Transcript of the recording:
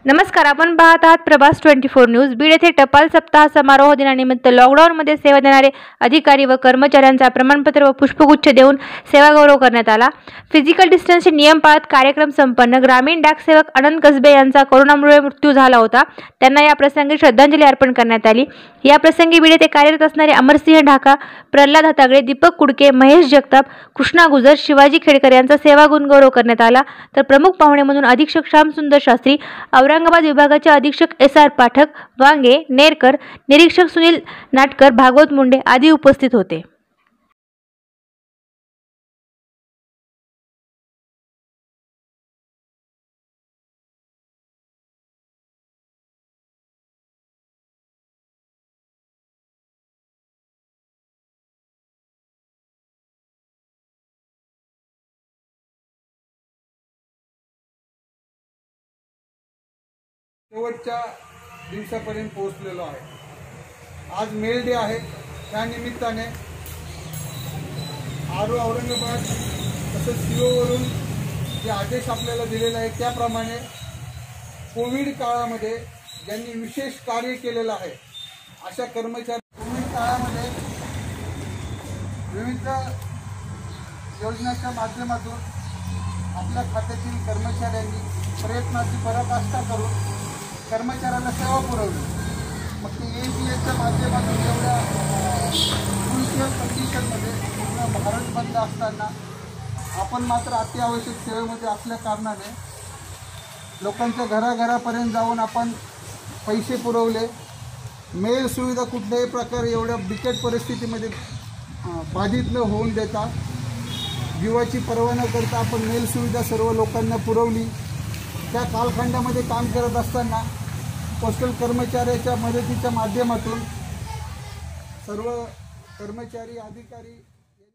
नमस्कार, आपण पाहत आहात प्रभास 24 न्यूज। बीड येथे टपाल सप्ताह समारोह दिनानिमित्त लॉकडाऊनमध्ये सेवा देणारे अधिकारी व कर्मचाऱ्यांचा प्रमाणपत्र व पुष्पगुच्छ देऊन सेवागौरव करण्यात आला। फिजिकल डिस्टन्सचे नियम पाळत कार्यक्रम संपन्न। ग्रामीण डाक सेवक आनंद कसबे यांचा कोरोनामुळे मृत्यू झाला होता, त्यांना या प्रसंगी श्रद्धांजली अर्पण करण्यात आली। या प्रसंगी बीड येथे कार्यरत असणारे अमरसिंह ढाका, प्रल्हाद हातागळे, दीपक कुडके, महेश जगताप, कृष्णा गुजर, शिवाजी खेडकर यांचा सेवा गुणगौरव करण्यात आला। तर प्रमुख पाहुणे म्हणून अधीक्षक श्यामसुंदर शास्त्री, औरंगाबाद विभागाचे अधीक्षक SR पाठक, वांगे, नेरकर, निरीक्षक सुनील नाटकर, भागवत मुंडे आदी उपस्थित होते। शेवटच्या दिवसापर्यंत पोहोचलेलो आहे। आज मेल डे आहे, त्या निमित्ताने औरंगाबाद तसंच CO वरून जे आदेश आपल्याला दिलेले आहे त्याप्रमाणे कोविड काळामध्ये ज्यांनी विशेष कार्य केलेलं आहे अशा कर्मचारी कोविड काळामध्ये विविध योजनांच्या माध्यमातून आपल्या खात्यातील कर्मचाऱ्यांनी प्रयत्नाची पराकाष्ठा करून कर्मचाऱ्यांना सेवा पुरवली। मग ते APSच्या माध्यमातून एवढ्या क्रुशियल कंडिशनमध्ये पूर्ण भारत बंद असताना आपण मात्र अत्यावश्यक सेवेमध्ये असल्या कारणाने लोकांच्या घराघरापर्यंत जाऊन आपण पैसे पुरवले। मेल सुविधा कुठल्याही प्रकारे एवढ्या बिकट परिस्थितीमध्ये बाधित न होऊन देता जीवाची पर्वा न करता आपण मेल सुविधा सर्व लोकांना पुरवली। त्या कालखंडामध्ये काम करत असताना पोस्टल कर्मचाऱ्याच्या मदतीच्या माध्यमातून सर्व कर्मचारी अधिकारी